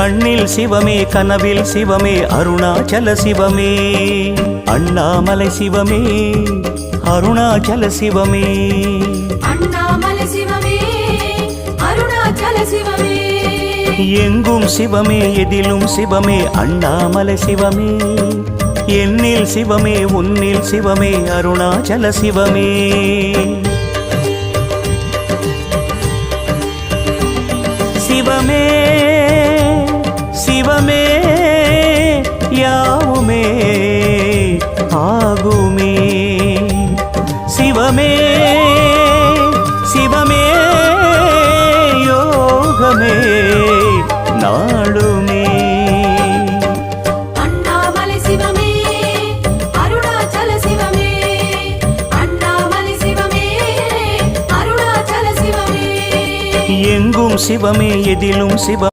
கண்ணில் சிவமே கனவில் சிவமே அருணாச்சல சிவமே அண்ணாமலை சிவமே அருணாச்சல சிவமே அண்ணாமலை சிவமே அருணாச்சல சிவமே எங்கும் சிவமே எதிலும் சிவமே அண்ணாமலை சிவமே என்னில் சிவமே உன்னில் சிவமே அருணாச்சல சிவமே சிவமே சிவமே யாவுமே ஆகுமே சிவமே சிவமே யோகமே நாளுமே அண்ணாமலை சிவமே அருணாச்சல சிவமே அண்ணாமலை சிவமே அருணாச்சல சிவமே எங்கும் சிவமே எதிலும் சிவ